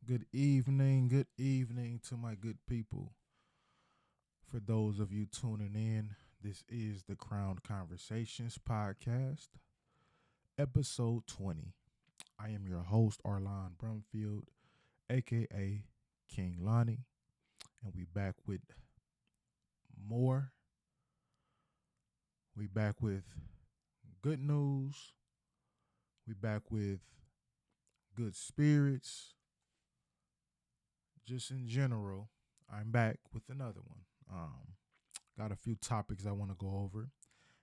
Good evening to my good people. For those of you tuning in, this is the Crown Conversations podcast, episode 20. I am your host, Arlon Brumfield, aka King Lonnie, and we back with more. We back with good news. We back with good spirits. Just in general, I'm back with another one. Got a few topics I want to go over.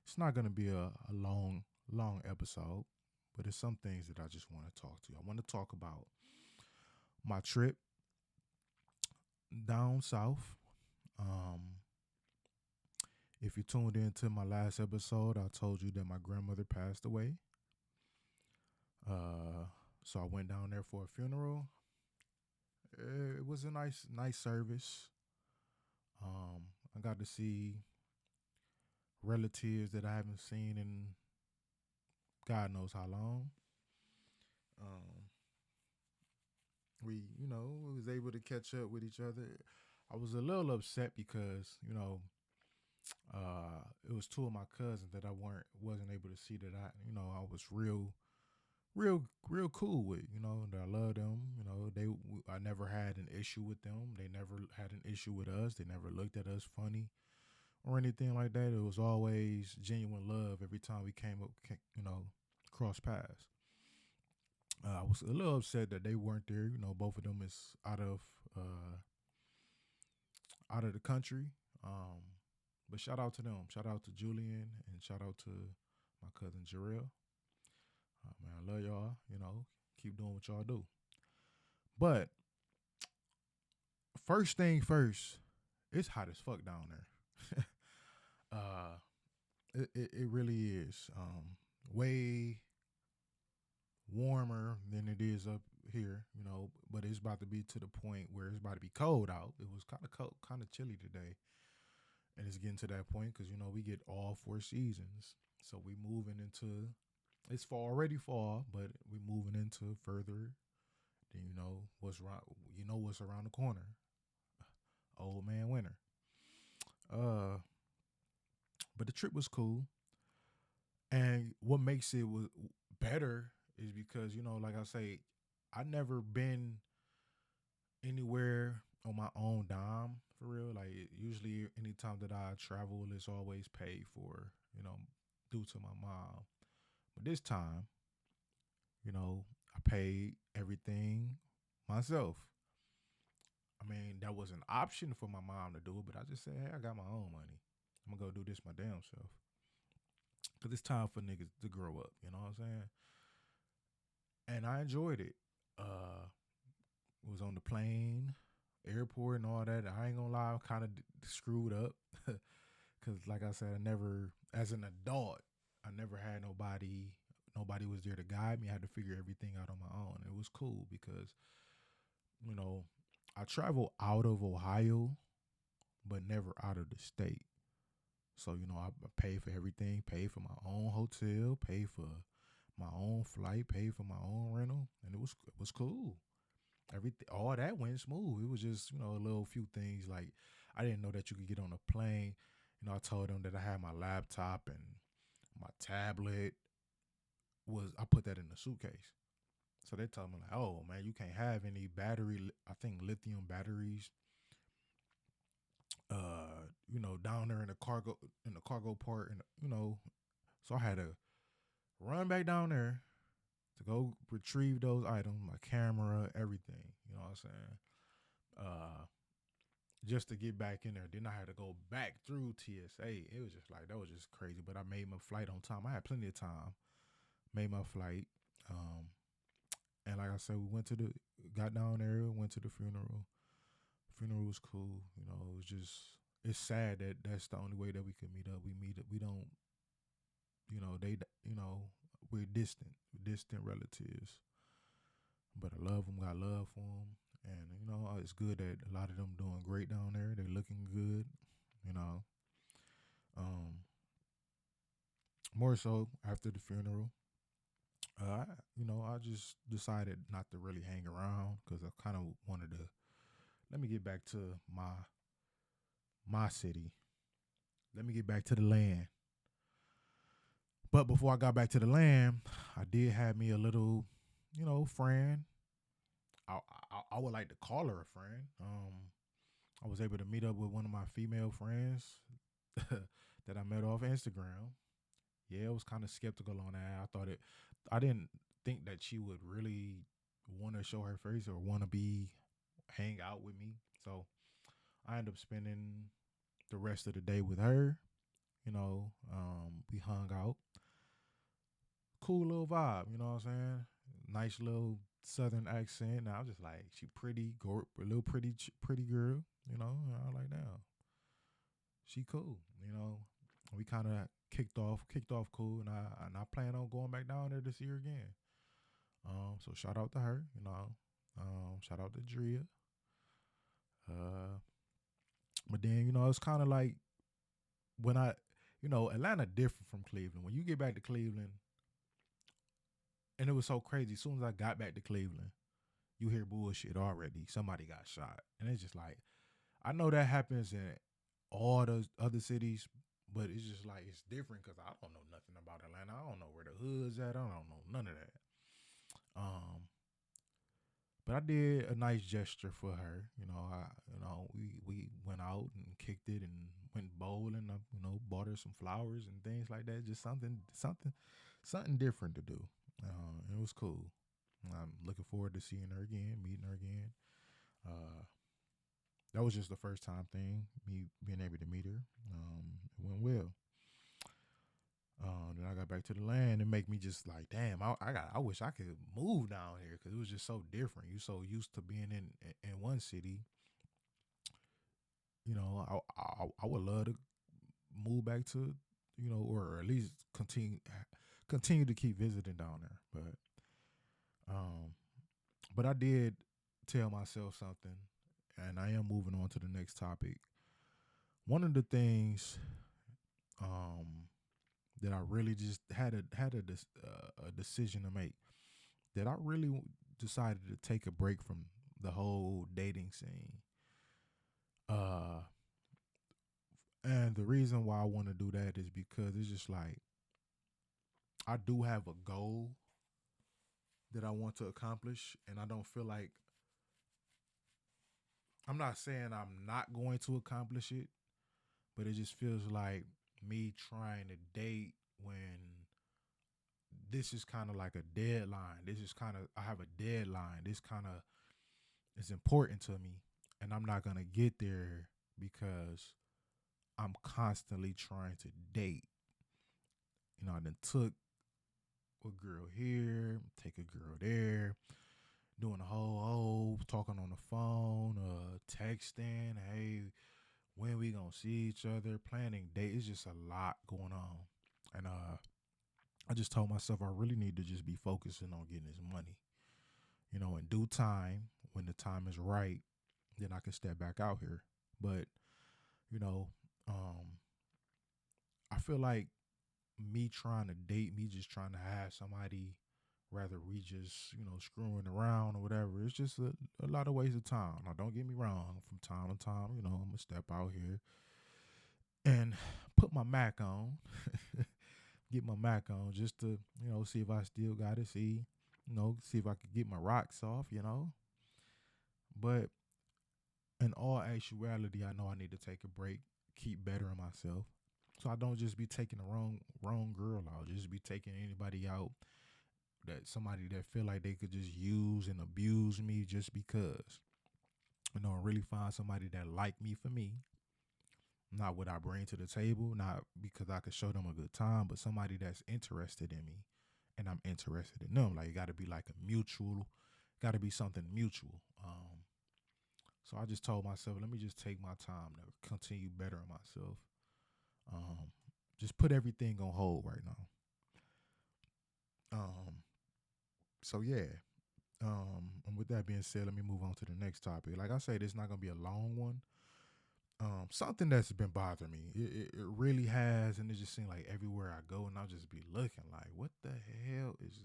It's not going to be a long episode, but it's some things that I just want to talk to you. I want to talk about my trip down south. Um, if you tuned into my last episode, I told you that my grandmother passed away. Uh, so I went down there for a funeral. It was a nice service. I got to see relatives that I haven't seen in God knows how long. Um, we was able to catch up with each other. I was a little upset because it was two of my cousins that I wasn't able to see that I was real cool with. That I love them. I never had an issue with them. They never had an issue with us. They never looked at us funny or anything like that. It was always genuine love every time we came up, cross paths. I was a little upset that they weren't there. Both of them is out of the country. But shout out to them. Shout out to Julian and shout out to my cousin Jarrell. Man, I love y'all. Keep doing what y'all do. But first thing first, it's hot as fuck down there. uh, it really is. Way warmer than it is up here, but it's about to be to the point where it's about to be cold out. It was kind of cold, kind of chilly today. And it's getting to that point because, we get all four seasons. So we moving into, it's already fall, but we moving into further than what's around the corner. Old man winter. Uh, but the trip was cool. And what makes it was better is because, like I say, I never been anywhere on my own dime for real. Like usually anytime that I travel, it's always paid for, due to my mom. But this time, I paid everything myself. I mean, that was an option for my mom to do it, but I just said, hey, I got my own money. I'm gonna go do this my damn self. Cause it's time for niggas to grow up, you know what I'm saying? And I enjoyed it. Uh was on the plane, airport, and all that. I ain't gonna lie, I'm kind of screwed up because, like I said, I never, as an adult, I never had nobody. Nobody was there to guide me. I had to figure everything out on my own. It was cool because you know I travel out of Ohio, but never out of the state. So I pay for everything, pay for my own hotel, pay for my own flight, pay for my own rental, and it was cool. Everything, all that went smooth. It was just a little few things like I didn't know that you could get on a plane. I told them that I had my laptop and my tablet was I put that in the suitcase. So they told me like, oh man, you can't have any battery. I think lithium batteries. Down there in the cargo part, and so I had to run back down there to go retrieve those items, my camera, everything. You know what I'm saying? Uh, just to get back in there. Then I had to go back through TSA. It was just like that was just crazy. But I made my flight on time. I had plenty of time. Made my flight. Um, and like I said, got down there, went to the funeral. Funeral was cool. It was just it's sad that that's the only way that we could meet up. We meet up. We don't. They. We're distant relatives. But I love them. Got love for them. And it's good that a lot of them doing great down there. They're looking good. You know, um, more so after the funeral. uh, I just decided not to really hang around because I kind of wanted to let me get back to my city. Let me get back to the land. But before I got back to the land, I did have me a little, friend. I would like to call her a friend. I was able to meet up with one of my female friends that I met off Instagram. Yeah, I was kind of skeptical on that. I didn't think that she would really want to show her face or want to be hang out with me. So I ended up spending the rest of the day with her. We hung out. Cool little vibe. You know what I'm saying? Nice little southern accent. Now I was just like, she pretty, a little pretty girl. I like that. She cool. We kind of kicked off cool, and I plan on going back down there to see her again. So shout out to her. Shout out to Drea. Uh, but then it's kind of like when Atlanta different from Cleveland. When you get back to Cleveland, and it was so crazy. As soon as I got back to Cleveland, you hear bullshit already. Somebody got shot, and it's just like I know that happens in all the other cities, but it's just like it's different because I don't know nothing about Atlanta. I don't know where the hood's at. I don't know none of that. But I did a nice gesture for her. We went out and kicked it and went bowling. I, bought her some flowers and things like that. Just something different to do. It was cool. I'm looking forward to seeing her again, meeting her again. Uh, that was just the first time thing, me being able to meet her. It went well. Then I got back to the land and make me just like, damn, I wish I could move down here because it was just so different. You so used to being in one city. I would love to move back to, or at least continue to keep visiting down there. But I did tell myself something, and I am moving on to the next topic. One of the things that I really just had a decision to make, that I really decided to take a break from the whole dating scene. Uh, and the reason why I want to do that is because it's just like I do have a goal that I want to accomplish, and I don't feel like I'm not saying I'm not going to accomplish it, but it just feels like me trying to date when this is kind of like a deadline. I have a deadline. This kind of is important to me, and I'm not going to get there because I'm constantly trying to date. I done took a girl here, take a girl there, doing the whole talking on the phone, texting, hey, when we gonna see each other, planning date. It's just a lot going on. And I just told myself I really need to just be focusing on getting this money. In due time, when the time is right, then I can step back out here. But, you know, um, I feel like me trying to date, me just trying to have somebody, rather we just, screwing around or whatever. It's just a lot of waste of time. Now, don't get me wrong. From time to time, I'm going to step out here and put my Mac on, get my Mac on just to, see if I still got it, see if I could get my rocks off. But in all actuality, I know I need to take a break, keep bettering myself. So I don't just be taking the wrong girl out, just be taking anybody out that somebody that feel like they could just use and abuse me just because. Really find somebody that like me for me, not what I bring to the table, not because I could show them a good time, but somebody that's interested in me and I'm interested in them. Like it got to be like a mutual, got to be something mutual. So I just told myself, let me just take my time to continue bettering myself. Um, just put everything on hold right now. Um, so yeah. And with that being said, let me move on to the next topic. Like I said, it's not gonna be a long one. Something that's been bothering me. It really has, and it just seems like everywhere I go, and I'll just be looking like, what the hell is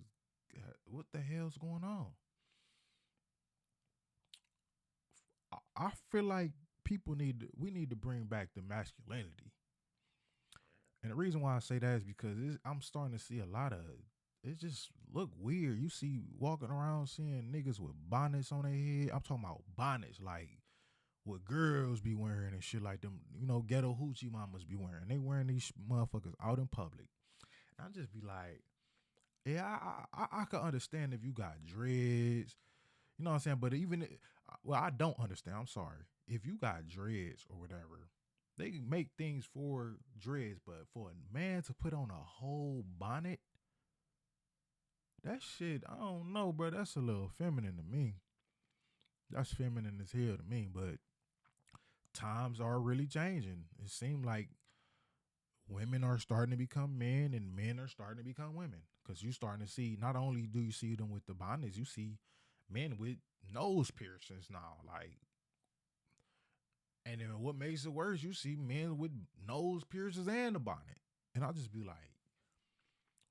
what the hell's going on? I feel like we need to bring back the masculinity. And the reason why I say that is because I'm starting to see a lot of it just look weird. You see walking around seeing niggas with bonnets on their head. I'm talking about bonnets like what girls be wearing and shit like them, ghetto hoochie mamas be wearing. They wearing these motherfuckers out in public. And I just be like, yeah, I can understand if you got dreads, you know what I'm saying? But well, I don't understand. I'm sorry. If you got dreads or whatever, they can make things for dreads, but for a man to put on a whole bonnet, that shit, I don't know, bro. That's a little feminine to me. That's feminine as hell to me, but times are really changing. It seems like women are starting to become men and men are starting to become women. Because you starting to see, not only do you see them with the bonnets, you see men with nose piercings now. Like, and then what makes it worse, you see men with nose piercings and a bonnet. And I'll just be like,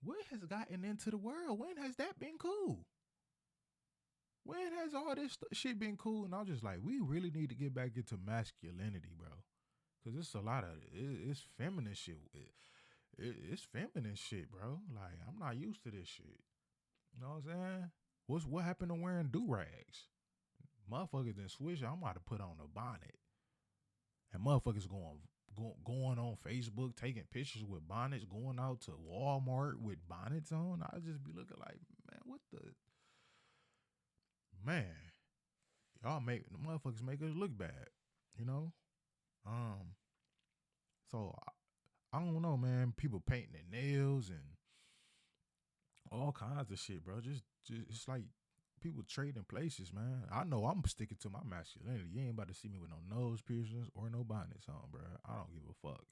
what has gotten into the world? When has that been cool? When has all this shit been cool? And I'm just like, we really need to get back into masculinity, bro. Because it's a lot of, it's feminine shit. It's feminine shit, bro. Like, I'm not used to this shit. You know what I'm saying? What happened to wearing do-rags? Motherfuckers done switch. I'm about to put on a bonnet. And motherfuckers going on Facebook, taking pictures with bonnets, going out to Walmart with bonnets on. I just be looking like, man, what the man? Y'all make the motherfuckers make us look bad, you know? Um, so I don't know, man. People painting their nails and all kinds of shit, bro. Just it's like people trading places, man. I know I'm sticking to my masculinity. You ain't about to see me with no nose piercings or no bonnets on, bro. I don't give a fuck.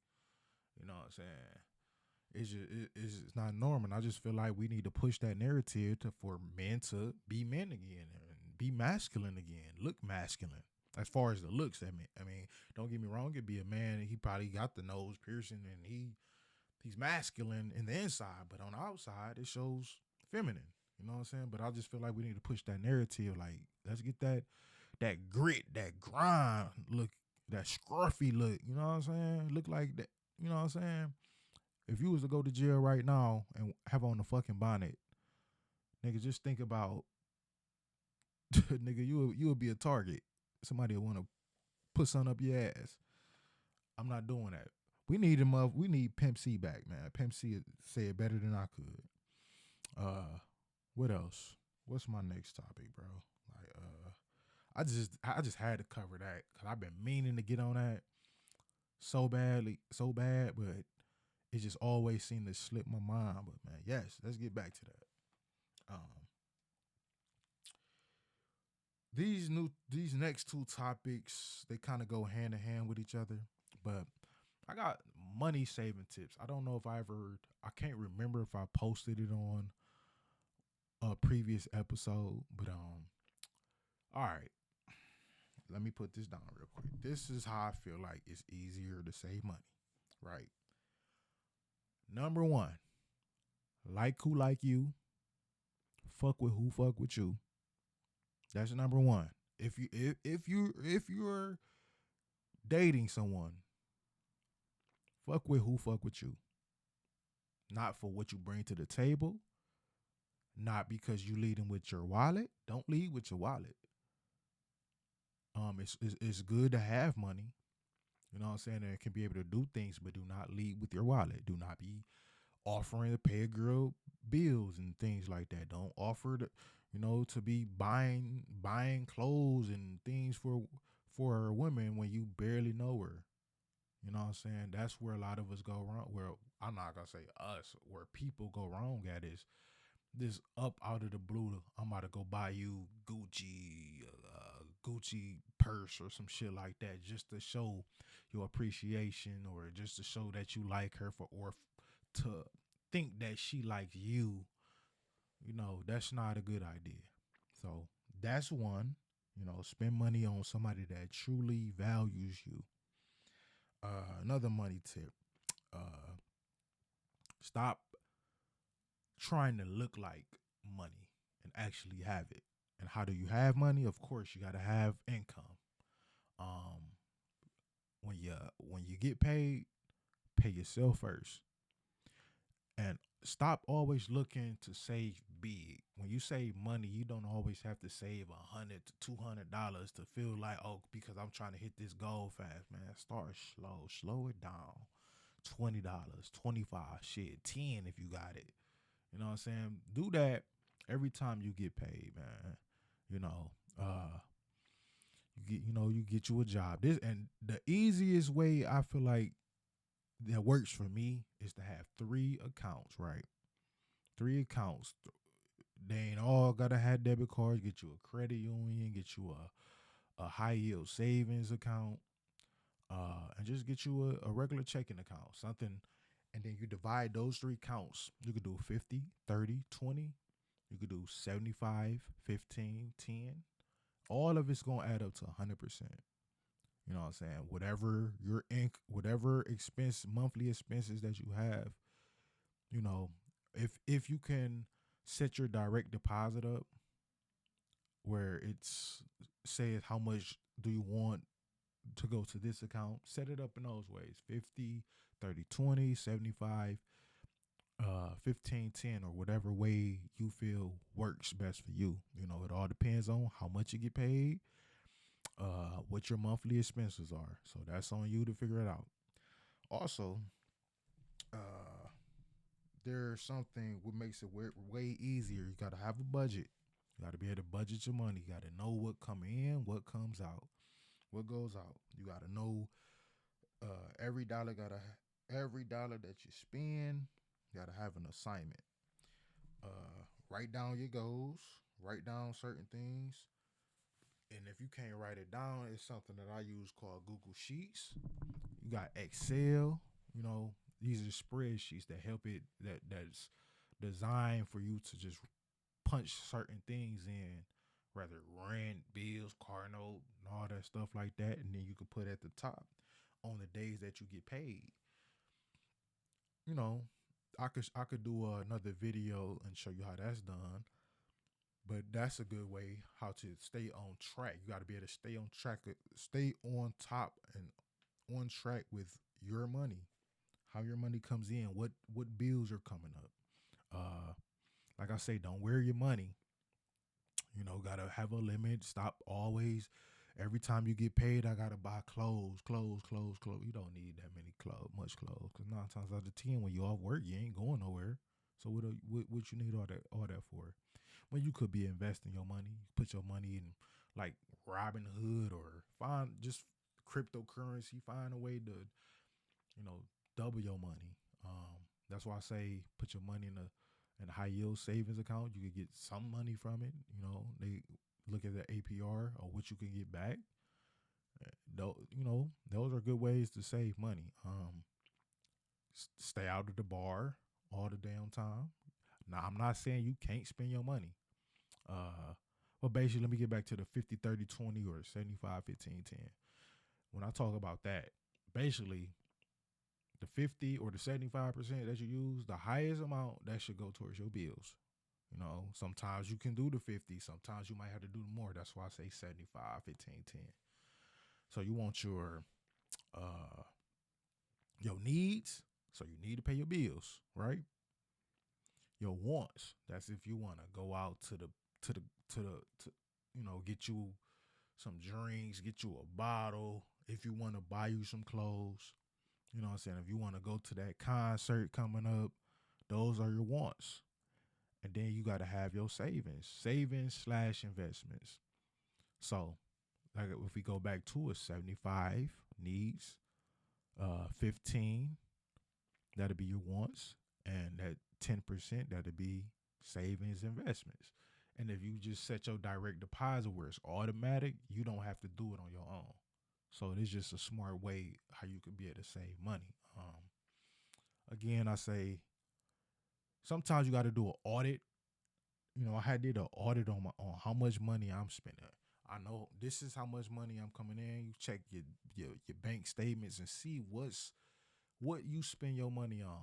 You know what I'm saying? It's just not normal. And I just feel like we need to push that narrative for men to be men again and be masculine again, look masculine. As far as the looks, I mean, don't get me wrong. It'd be a man and he probably got the nose piercing and he's masculine in the inside, but on the outside it shows feminine. You know what I'm saying? But I just feel like we need to push that narrative. Like, let's get that grit, that grind look, that scruffy look. You know what I'm saying? Look like that. You know what I'm saying? If you was to go to jail right now and have on the fucking bonnet, nigga, just think about, nigga, you would be a target. Somebody would want to put something up your ass. I'm not doing that. We need him up. We need Pimp C back, man. Pimp C said it better than I could. What else? What's my next topic, bro? Like, I just had to cover that because I've been meaning to get on that so bad, but it just always seemed to slip my mind. But man, yes, let's get back to that. These next two topics, they kind of go hand in hand with each other, but I got money saving tips. I don't know if I can't remember if I posted it on a previous episode, but all right, let me put this down real quick. This is how I feel like it's easier to save money, right? Number one, like who like you, fuck with who fuck with you. That's number one. If you're dating someone, fuck with who fuck with you. Not for what you bring to the table, not because you leading with your wallet. Don't lead with your wallet. It's good to have money. You know what I'm saying? And it can be able to do things, but do not lead with your wallet. Do not be offering to pay a girl bills and things like that. Don't offer to be buying clothes and things for women when you barely know her. You know what I'm saying? That's where a lot of us go wrong. Where I'm not gonna say us, where people go wrong at is this up out of the blue. I'm about to go buy you Gucci purse or some shit like that, just to show your appreciation, or just to show that you like her, or to think that she likes you. That's not a good idea. So that's one. Spend money on somebody that truly values you. Another money tip. Stop trying to look like money and actually have it. And how do you have money? Of course, you got to have income. Um, when you get paid, pay yourself first, and stop always looking to save big. When you save money, you don't always have to save $100 to $200 to feel like, oh, because I'm trying to hit this goal fast, man. Start slow, slow it down. $20, 25, shit, 10 if you got it. You know what I'm saying? Do that every time you get paid, man. You know, uh, you get you a job. This and the easiest way I feel like that works for me is to have three accounts, right? Three accounts. They ain't all gotta have debit cards. Get you a credit union, get you a high yield savings account, and just get you a regular checking account. Something, and then you divide those three counts. You could do 50, 30, 20. You could do 75, 15, 10. All of it's gonna add up to 100%. You know what I'm saying? Whatever expense, monthly expenses that you have, you know, if you can set your direct deposit up where it's say how much do you want to go to this account, set it up in those ways: 50, 30, 20, 75, 15, 10, or whatever way you feel works best for you. You know, it all depends on how much you get paid, what your monthly expenses are. So that's on you to figure it out. Also, uh, there's something what makes it way easier. You gotta have a budget. You gotta be able to budget your money. You gotta know what come in, what comes out, what goes out. You gotta know every dollar. Every dollar that you spend. You gotta have an assignment. Write down your goals. Write down certain things. And if you can't write it down, it's something that I use called Google Sheets. You got Excel. You know, these are spreadsheets that help it that's designed for you to just punch certain things in, whether rent, bills, car note, and all that stuff like that, and then you can put at the top on the days that you get paid. You know, I could do another video and show you how that's done, but that's a good way how to stay on track. You got to be able to stay on track, stay on top and on track with your money, how your money comes in, what bills are coming up. Uh, like I say, don't wear your money. You know, gotta have a limit. Stop always. Every time you get paid, I gotta buy clothes, clothes, clothes, clothes. You don't need that many clothes, much clothes, because 9 times out of 10, when you off work, you ain't going nowhere. So what you need all that for? When you could be investing your money, put your money in like Robin Hood or find just cryptocurrency. Find a way to double your money. That's why I say put your money in a high yield savings account. You could get some money from it. You know, they look at the APR or what you can get back. Those are good ways to save money. Stay out of the bar all the damn time. Now, I'm not saying you can't spend your money. But basically, let me get back to the 50, 30, 20 or 75, 15, 10. When I talk about that, basically, the 50 or the 75% that you use, the highest amount that should go towards your bills. You know, sometimes you can do the 50, sometimes you might have to do more. That's why I say 75, 15, 10. So you want uh your needs, so you need to pay your bills, right? Your wants, that's if you want to go out to the to the to get you some drinks, get you a bottle, if you want to buy you some clothes. You know what I'm saying? If you want to go to that concert coming up, those are your wants. And then you got to have your savings slash investments. So, like if we go back to it, 75 needs, 15 that'll be your wants, and that 10% that'll be savings investments. And if you just set your direct deposit where it's automatic, you don't have to do it on your own. So it is just a smart way how you could be able to save money. Again, I say sometimes you got to do an audit. You know, I had did an audit on how much money I'm spending. I know this is how much money I'm coming in. You check your bank statements and see what you spend your money on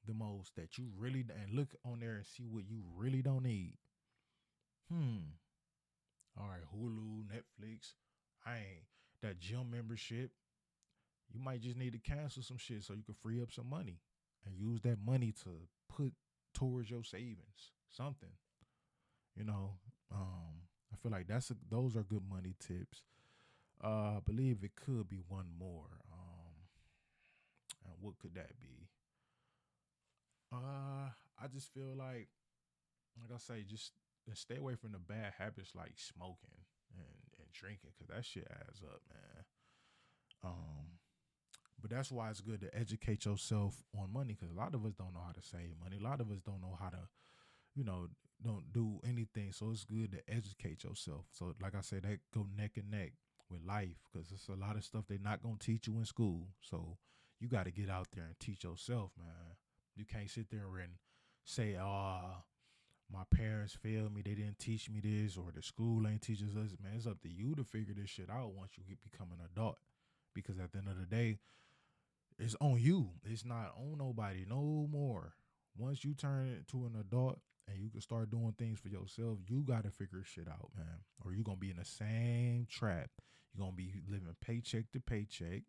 the most that you really, and look on there and see what you really don't need. Hmm. All right, Hulu, Netflix. I ain't that gym membership. You might just need to cancel some shit so you can free up some money and use that money to put towards your savings. Something, you know. I feel like those are good money tips. I believe it could be one more. And what could that be? I just feel like I say, just stay away from the bad habits like smoking and drinking, cause that shit adds up, man. Um, but that's why it's good to educate yourself on money, cause a lot of us don't know how to save money. A lot of us don't know how to, you know, don't do anything. So it's good to educate yourself. So like I said, that go neck and neck with life, cause it's a lot of stuff they're not gonna teach you in school. So you got to get out there and teach yourself, man. You can't sit there and say, "Oh, my parents failed me. They didn't teach me this, or the school ain't teaches us." Man, it's up to you to figure this shit out once you become an adult. Because at the end of the day, it's on you. It's not on nobody no more. Once you turn into an adult and you can start doing things for yourself, you got to figure shit out, man. Or you're gonna be in the same trap. You're gonna be living paycheck to paycheck.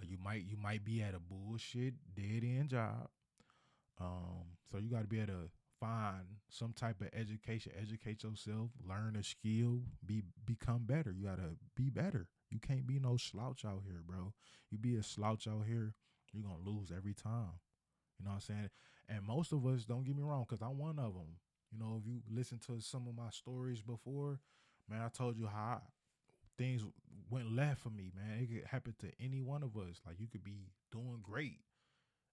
You might be at a bullshit dead end job. So you got to be able to find some type of education, educate yourself, learn a skill, become better. You gotta be better. You can't be no slouch out here, bro. You be a slouch out here, you're gonna lose every time. You know what I'm saying? And most of us, don't get me wrong, because I'm one of them. You know, if you listen to some of my stories before, man, I told you how things went left for me, man. It could happen to any one of us. Like, you could be doing great,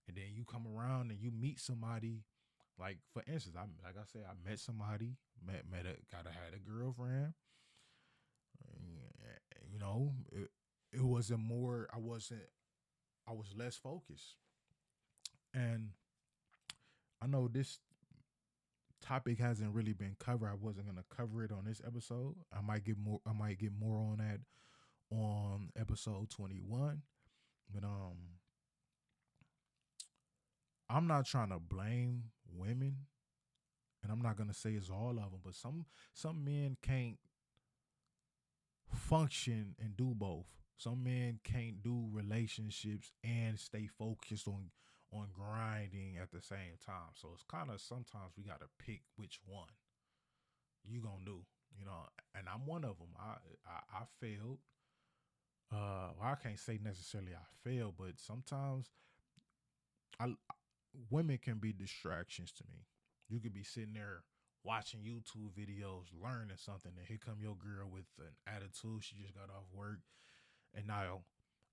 and then you come around and you meet somebody. Like, for instance, like I said, I met somebody, gotta had a girlfriend. You know, it wasn't more. I was less focused, and I know this topic hasn't really been covered. I wasn't gonna cover it on this episode. I might get more. I might get more on that on episode 21. But I'm not trying to blame women, and I'm not gonna say it's all of them, but some men can't function and do both. Some men can't do relationships and stay focused on grinding at the same time. So it's kind of sometimes we got to pick which one you gonna do. You know, and I'm one of them. I failed. Well, I can't say necessarily I failed, but sometimes I women can be distractions to me. You could be sitting there watching YouTube videos, learning something, and here come your girl with an attitude. She just got off work, and now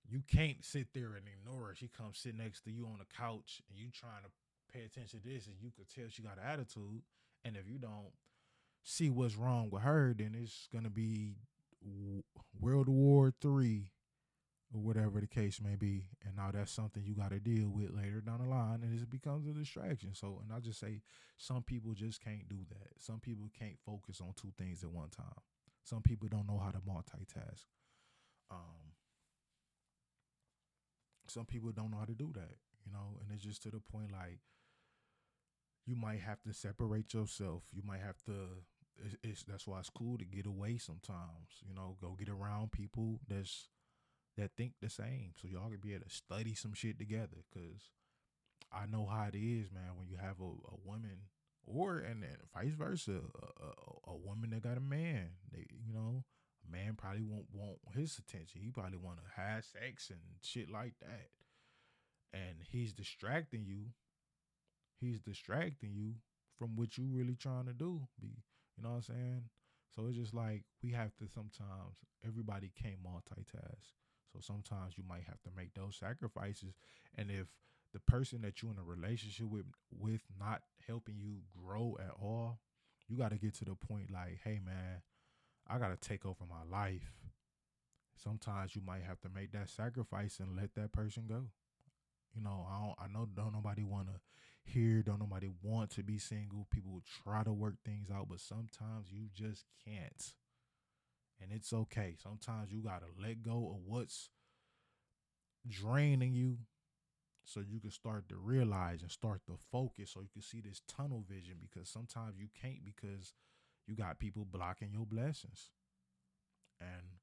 you can't sit there and ignore her. She comes sit next to you on the couch, and you trying to pay attention to this, and you could tell she got an attitude. And if you don't see what's wrong with her, then it's gonna be World War III or whatever the case may be. And now that's something you got to deal with later down the line, and it becomes a distraction. So, and I just say some people just can't do that. Some people can't focus on two things at one time. Some people don't know how to multitask. Um, some people don't know how to do that, you know, and it's just to the point like you might have to separate yourself. You might have to. It's that's why it's cool to get away sometimes. You know, go get around people that think the same, so y'all can be able to study some shit together. Cause I know how it is, man. When you have a woman, or and then vice versa, a woman that got a man, a man probably won't want his attention. He probably want to have sex and shit like that, and he's distracting you. He's distracting you from what you really trying to do. You know what I'm saying? So it's just like we have to sometimes. Everybody can't multitask. So sometimes you might have to make those sacrifices. And if the person that you're in a relationship with not helping you grow at all, you got to get to the point like, hey man, I got to take over my life. Sometimes you might have to make that sacrifice and let that person go. You know, I know don't nobody want to hear, don't nobody want to be single. People try to work things out, but sometimes you just can't. And it's okay. Sometimes you got to let go of what's draining you so you can start to realize and start to focus so you can see this tunnel vision, because sometimes you can't because You got people blocking your blessings. And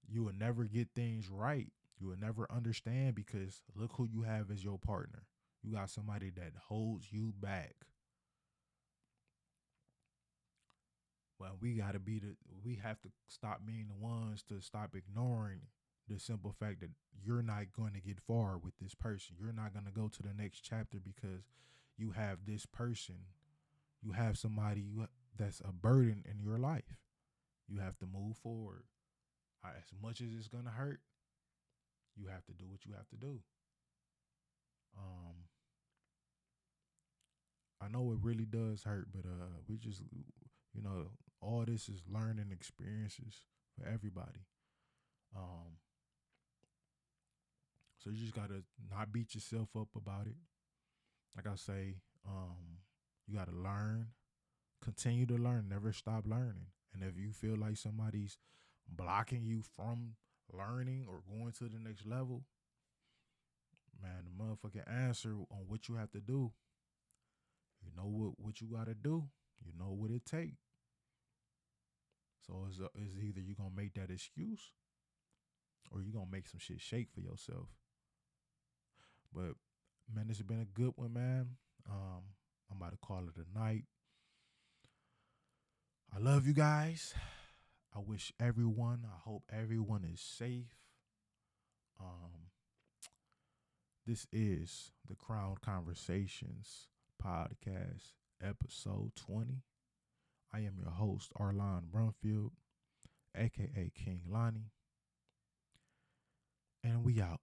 you will never get things right. You will never understand because look who you have as your partner. You got somebody that holds you back. Well, we have to stop being the ones to stop ignoring the simple fact that you're not going to get far with this person. You're not going to go to the next chapter because you have this person. You have somebody that's a burden in your life. You have to move forward. As much as it's going to hurt, you have to do what you have to do. Um, I know it really does hurt, but we just, all this is learning experiences for everybody. Um, so you just gotta not beat yourself up about it. Like I say, you gotta learn, continue to learn, never stop learning. And if you feel like somebody's blocking you from learning or going to the next level, man, the motherfucking answer on what you have to do, you know what you gotta do, you know what it take. So it's either you gonna make that excuse or you gonna make some shit shake for yourself. But man, this has been a good one, man. I'm about to call it a night. I love you guys. I wish everyone, I hope everyone is safe. Um, this is the Crown Conversations podcast, episode 20. I am your host, Arlon Brumfield, aka King Lonnie. And we out.